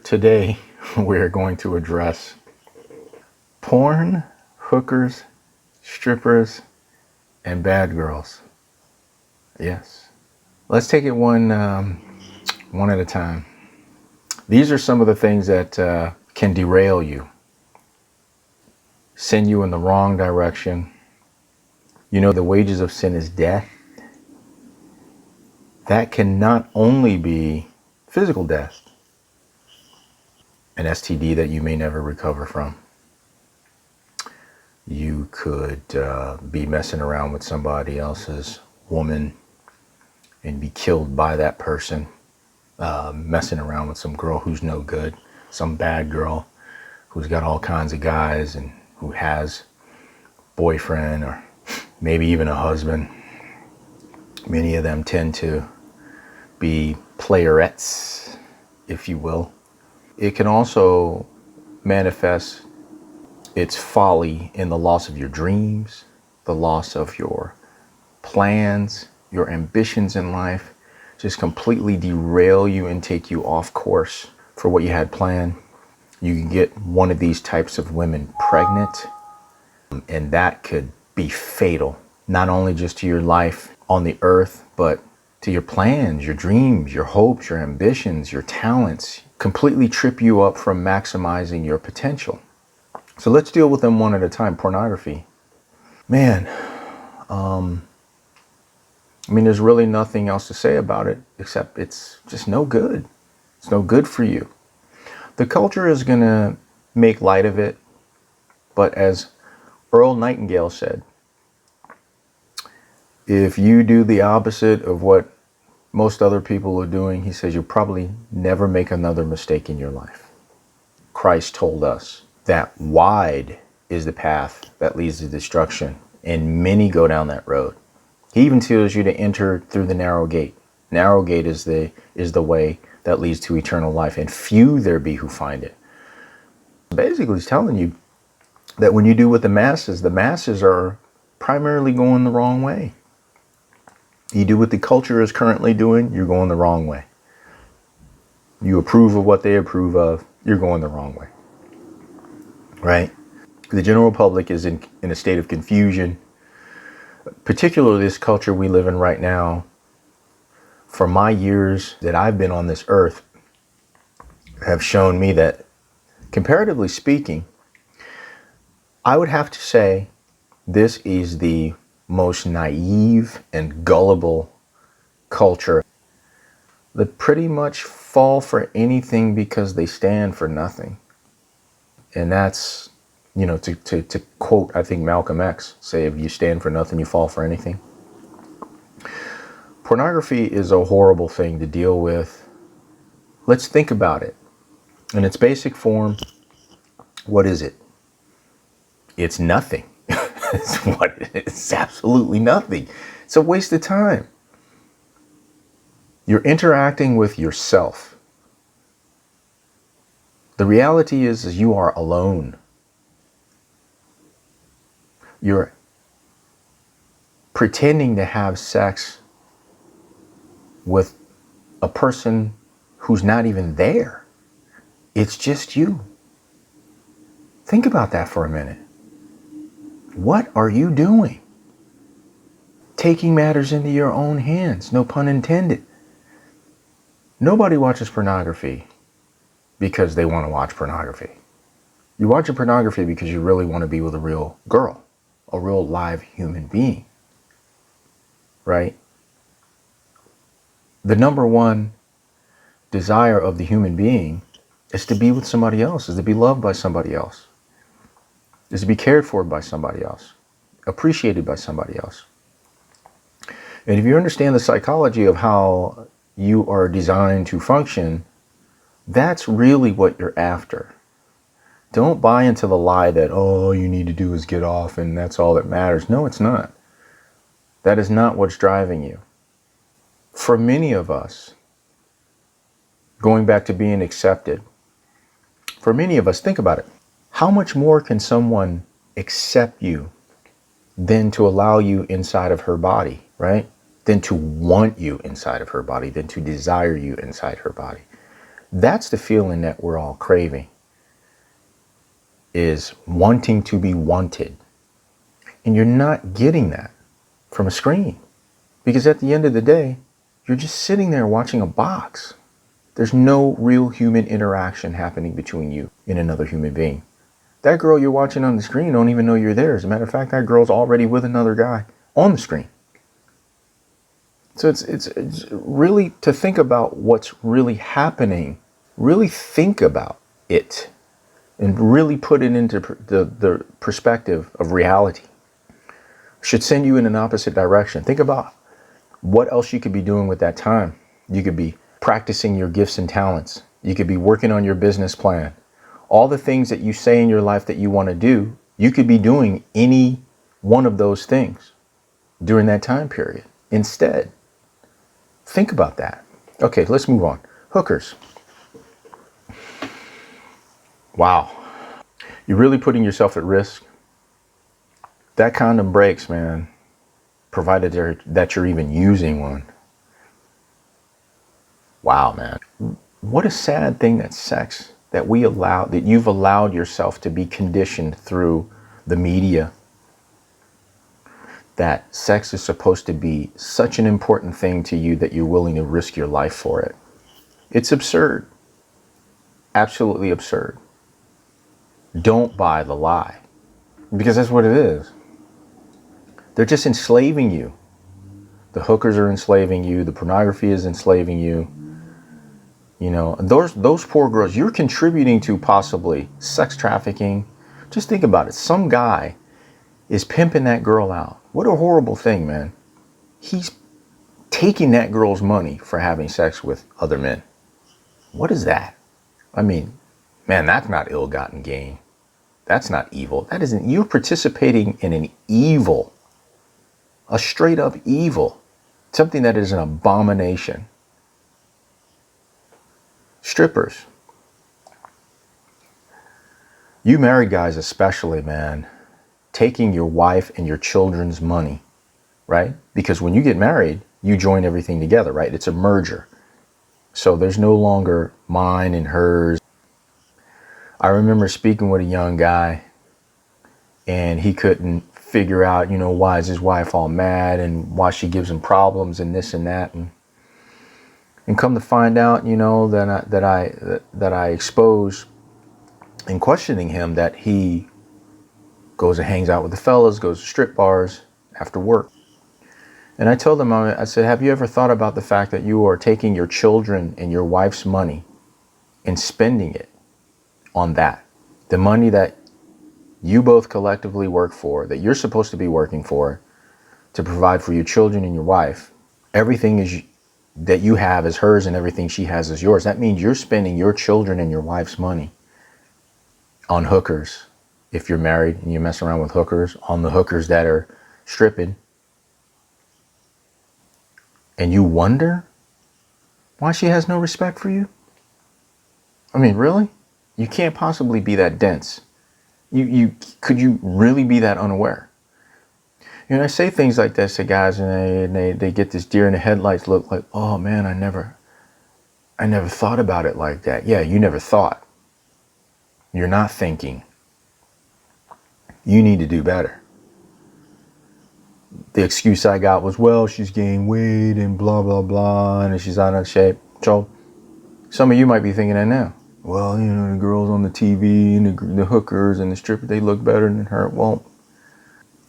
Today, we're going to address porn, hookers, strippers, and bad girls. Yes. Let's take it one at a time. These are some of the things that can derail you, send you in the wrong direction. You know, the wages of sin is death. That can not only be physical death, an STD that you may never recover from. You could be messing around with somebody else's woman and be killed by that person, messing around with some girl who's no good, some bad girl who's got all kinds of guys and who has boyfriend or maybe even a husband. Many of them tend to be playerettes, if you will. It can also manifest its folly in the loss of your dreams, the loss of your plans, your ambitions in life, just completely derail you and take you off course for what you had planned. You can get one of these types of women pregnant, and that could be fatal, not only just to your life on the earth, but to your plans, your dreams, your hopes, your ambitions, your talents, completely trip you up from maximizing your potential. So let's deal with them one at a time. Pornography. Man, there's really nothing else to say about it except it's just no good. It's no good for you. The culture is going to make light of it, but as Earl Nightingale said, if you do the opposite of what most other people are doing, he says, you'll probably never make another mistake in your life. Christ told us that wide is the path that leads to destruction, and many go down that road. He even tells you to enter through the narrow gate. Narrow gate is the way that leads to eternal life, and few there be who find it. Basically, he's telling you that when you do what the masses are primarily going the wrong way. You do what the culture is currently doing, you're going the wrong way. You approve of what they approve of, you're going the wrong way. Right? The general public is in a state of confusion, particularly this culture we live in right now. For my years that I've been on this earth have shown me that, comparatively speaking, I would have to say this is the most naive and gullible culture that pretty much fall for anything because they stand for nothing. And that's, to quote, I think Malcolm X, say, if you stand for nothing, you fall for anything. Pornography is a horrible thing to deal with. Let's think about it. In its basic form, what is it? It's nothing. It's absolutely nothing. It's a waste of time. You're interacting with yourself. The reality is you are alone. You're pretending to have sex with a person who's not even there. It's just you. Think about that for a minute. What are you doing? Taking matters into your own hands, no pun intended. Nobody watches pornography because they want to watch pornography. You watch pornography because you really want to be with a real girl, a real live human being, right? The number one desire of the human being is to be with somebody else, is to be loved by somebody else, is to be cared for by somebody else, appreciated by somebody else. And if you understand the psychology of how you are designed to function, that's really what you're after. Don't buy into the lie that, all you need to do is get off and that's all that matters. No, it's not. That is not what's driving you. For many of us, going back to being accepted, for many of us, think about it. How much more can someone accept you than to allow you inside of her body, right? Than to want you inside of her body, than to desire you inside her body. That's the feeling that we're all craving, is wanting to be wanted. And you're not getting that from a screen. Because at the end of the day, you're just sitting there watching a box. There's no real human interaction happening between you and another human being. That girl you're watching on the screen don't even know you're there. As a matter of fact, that girl's already with another guy on the screen. So it's really to think about what's really happening. Really think about it and really put it into the perspective of reality. Should send you in an opposite direction. Think about what else you could be doing with that time. You could be practicing your gifts and talents. You could be working on your business plan. All the things that you say in your life that you want to do, you could be doing any one of those things during that time period. Instead, think about that. Okay, let's move on. Hookers. Wow. You're really putting yourself at risk. That condom breaks, man, provided that you're even using one. Wow, man. What a sad thing that sex, that you've allowed yourself to be conditioned through the media, that sex is supposed to be such an important thing to you that you're willing to risk your life for it. It's absurd. Absolutely absurd. Don't buy the lie, because that's what it is. They're just enslaving you. The hookers are enslaving you. The pornography is enslaving you. You know, those poor girls, you're contributing to possibly sex trafficking. Just think about it. Some guy is pimping that girl out. What a horrible thing, man. He's taking that girl's money for having sex with other men. What is that? I mean, man, that's not ill-gotten gain. That's not evil. That isn't. You're participating in an evil, a straight up evil, something that is an abomination. Strippers. You married guys especially, man, taking your wife and your children's money, right? Because when you get married, you join everything together, right? It's a merger. So there's no longer mine and hers. I remember speaking with a young guy, and he couldn't figure out, why is his wife all mad and why she gives him problems and this and that. And come to find out, that I expose in questioning him that he goes and hangs out with the fellas, goes to strip bars after work. And I told him, I said, have you ever thought about the fact that you are taking your children and your wife's money and spending it on that? The money that you both collectively work for, that you're supposed to be working for, to provide for your children and your wife. Everything is that you have is hers and everything she has is yours. That means you're spending your children and your wife's money on hookers. If you're married and you mess around with hookers, on the hookers that are stripping. And you wonder why she has no respect for you? I mean, really? You can't possibly be that dense. Could you really be that unaware? I say things like this to guys, and they get this deer in the headlights look, like, oh man, I never thought about it like that. Yeah, you never thought. You're not thinking. You need to do better. The excuse I got was, well, she's gained weight and blah, blah, blah, and she's out of shape. So some of you might be thinking that now. Well, the girls on the TV and the hookers and the strippers, they look better than her. Well,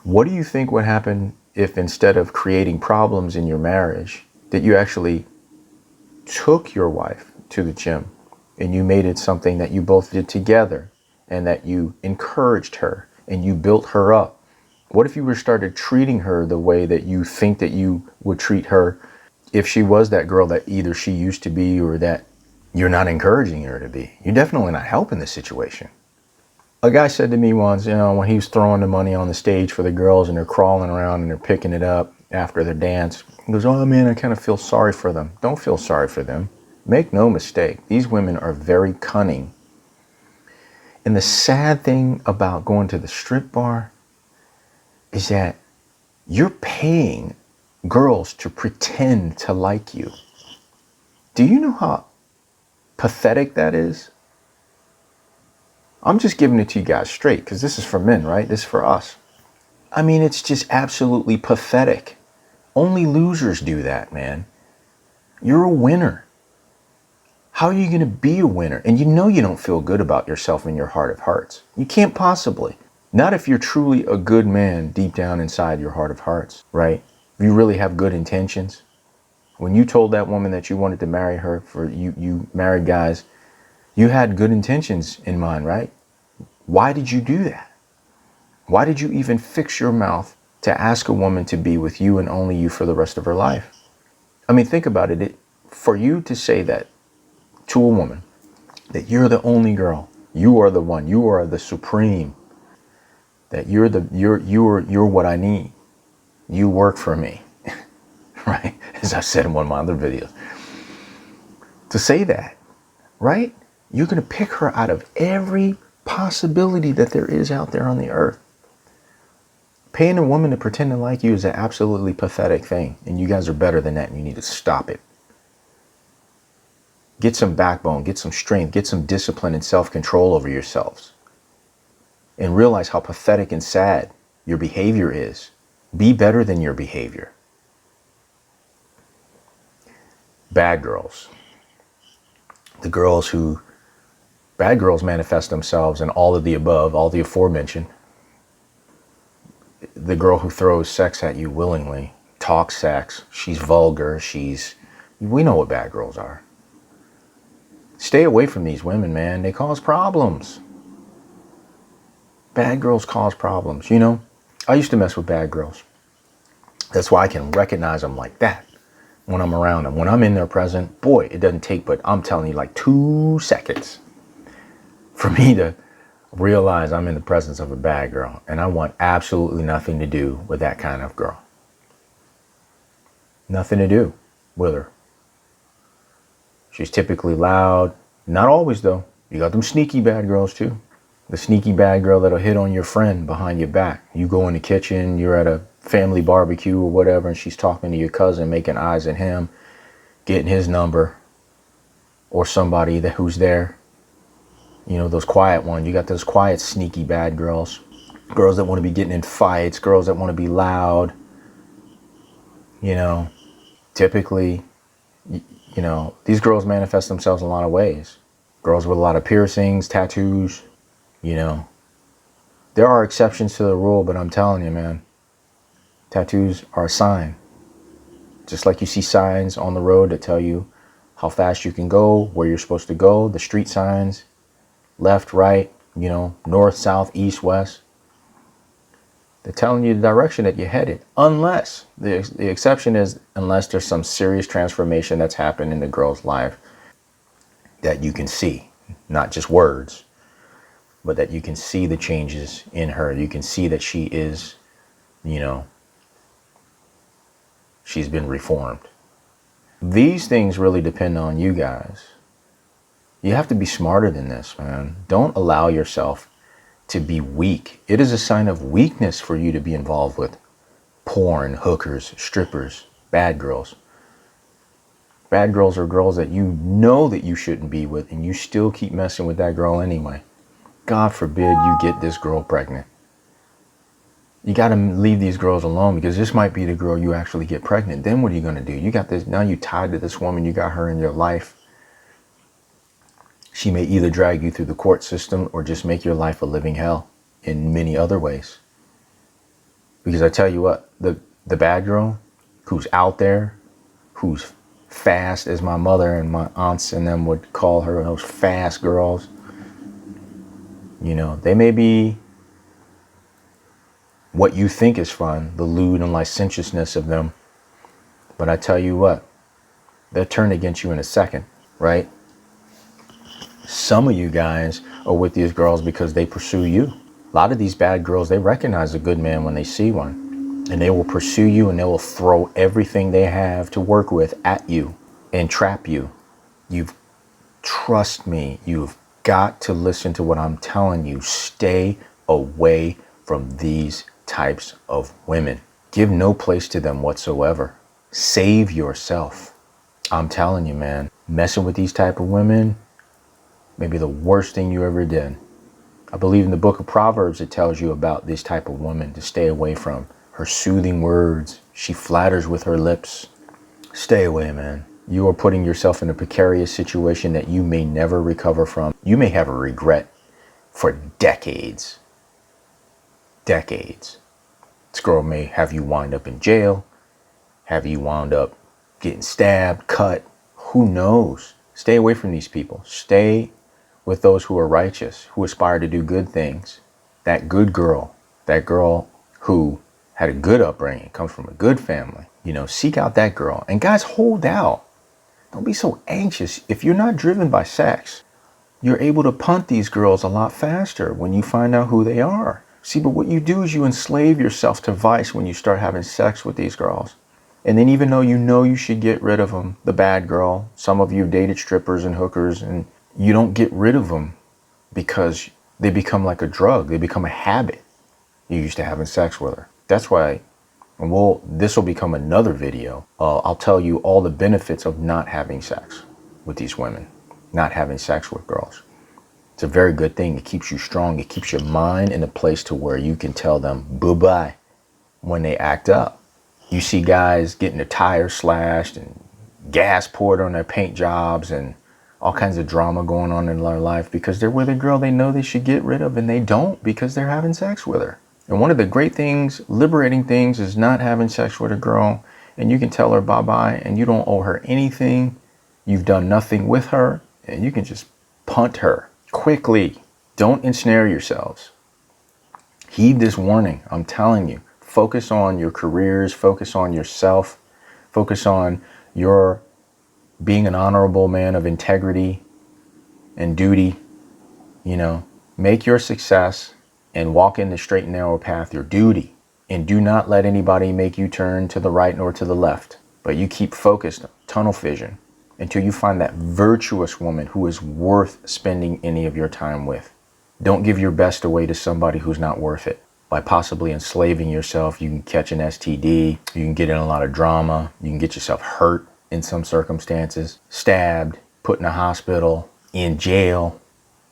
what do you think would happen if instead of creating problems in your marriage, that you actually took your wife to the gym and you made it something that you both did together, and that you encouraged her and you built her up? What if you were started treating her the way that you think that you would treat her if she was that girl that either she used to be or that you're not encouraging her to be? You're definitely not helping the situation. A guy said to me once, when he was throwing the money on the stage for the girls and they're crawling around and they're picking it up after their dance, he goes, oh man, I kind of feel sorry for them. Don't feel sorry for them. Make no mistake, these women are very cunning. And the sad thing about going to the strip bar is that you're paying girls to pretend to like you. Do you know how pathetic that is. I'm just giving it to you guys straight because this is for men, right? This is for us. I mean, it's just absolutely pathetic. Only losers do that, man. You're a winner. How are you going to be a winner? And you know you don't feel good about yourself in your heart of hearts. You can't possibly. Not if you're truly a good man deep down inside your heart of hearts, right? If you really have good intentions. When you told that woman that you wanted to marry her, for you married guys, you had good intentions in mind, right? Why did you do that? Why did you even fix your mouth to ask a woman to be with you and only you for the rest of her life? I mean, think about it. For you to say that to a woman, that you're the only girl, you are the one, you are the supreme, that you're what I need. You work for me, right? As I said in one of my other videos. To say that, right? You're going to pick her out of every possibility that there is out there on the earth. Paying a woman to pretend to like you is an absolutely pathetic thing. And you guys are better than that and you need to stop it. Get some backbone, get some strength, get some discipline and self-control over yourselves. And realize how pathetic and sad your behavior is. Be better than your behavior. Bad girls. Bad girls manifest themselves in all of the above, all the aforementioned. The girl who throws sex at you willingly, talks sex, she's vulgar, we know what bad girls are. Stay away from these women, man. They cause problems. Bad girls cause problems, you know? I used to mess with bad girls. That's why I can recognize them like that when I'm around them. When I'm in their presence, boy, it doesn't take, but I'm telling you, like 2 seconds for me to realize I'm in the presence of a bad girl. And I want absolutely nothing to do with that kind of girl. Nothing to do with her. She's typically loud. Not always, though. You got them sneaky bad girls, too. The sneaky bad girl that'll hit on your friend behind your back. You go in the kitchen, you're at a family barbecue or whatever, and she's talking to your cousin, making eyes at him, getting his number, or somebody who's there. You know, those quiet ones. You got those quiet, sneaky bad girls. Girls that want to be getting in fights. Girls that want to be loud. You know, typically, you know, these girls manifest themselves in a lot of ways. Girls with a lot of piercings, tattoos, you know. There are exceptions to the rule, but I'm telling you, man, tattoos are a sign. Just like you see signs on the road that tell you how fast you can go, where you're supposed to go, the street signs, left, right, you know, north, south, east, west. They're telling you the direction that you're headed. Unless, the exception is unless there's some serious transformation that's happened in the girl's life that you can see. Not just words, but that you can see the changes in her. You can see that she is, you know, she's been reformed. These things really depend on you guys. You have to be smarter than this, man. Don't allow yourself to be weak. It is a sign of weakness for you to be involved with porn, hookers, strippers, bad girls. Bad girls are girls that you know that you shouldn't be with, and you still keep messing with that girl anyway. God forbid you get this girl pregnant. You got to leave these girls alone, because this might be the girl you actually get pregnant. Then what are you going to do? You got this, now you tied to this woman, you got her in your life. She may either drag you through the court system or just make your life a living hell in many other ways. Because I tell you what, the bad girl who's out there, who's fast, as my mother and my aunts and them would call her, those fast girls, you know, they may be what you think is fun, the lewd and licentiousness of them. But I tell you what, they'll turn against you in a second, right? Some of you guys are with these girls because they pursue you. A lot of these bad girls, they recognize a good man when they see one. And they will pursue you, and they will throw everything they have to work with at you and trap you. Trust me, you've got to listen to what I'm telling you. Stay away from these types of women. Give no place to them whatsoever. Save yourself. I'm telling you, man, messing with these type of women, Maybe the worst thing you ever did. I believe in the book of Proverbs, it tells you about this type of woman to stay away from. Her soothing words. She flatters with her lips. Stay away, man. You are putting yourself in a precarious situation that you may never recover from. You may have a regret for decades. Decades. This girl may have you wind up in jail, have you wound up getting stabbed, cut. Who knows? Stay away from these people. Stay with those who are righteous, who aspire to do good things. That good girl, that girl who had a good upbringing, comes from a good family. You know, seek out that girl. And guys, hold out. Don't be so anxious. If you're not driven by sex, you're able to punt these girls a lot faster when you find out who they are. See, but what you do is you enslave yourself to vice when you start having sex with these girls. And then even though you know you should get rid of them, the bad girl, some of you have dated strippers and hookers, and you don't get rid of them because they become like a drug. They become a habit. You're used to having sex with her. That's why, and this will become another video. I'll tell you all the benefits of not having sex with these women, not having sex with girls. It's a very good thing. It keeps you strong. It keeps your mind in a place to where you can tell them bye-bye when they act up. You see guys getting their tires slashed and gas poured on their paint jobs and all kinds of drama going on in their life because they're with a girl they know they should get rid of, and they don't because they're having sex with her. And one of the great things, liberating things, is not having sex with a girl, and you can tell her bye-bye and you don't owe her anything. You've done nothing with her, and you can just punt her quickly. Don't ensnare yourselves. Heed this warning. I'm telling you, focus on your careers, focus on yourself, focus on your being an honorable man of integrity and duty. You know, make your success and walk in the straight and narrow path, your duty, and do not let anybody make you turn to the right nor to the left, but you keep focused, tunnel vision, until you find that virtuous woman who is worth spending any of your time with. Don't give your best away to somebody who's not worth it. By possibly enslaving yourself, you can catch an STD, you can get in a lot of drama, you can get yourself hurt in some circumstances, stabbed, put in a hospital, in jail,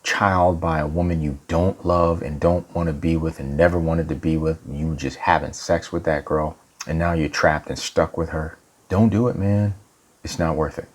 child by a woman you don't love and don't want to be with and never wanted to be with. You were just having sex with that girl, and now you're trapped and stuck with her. Don't do it, man. It's not worth it.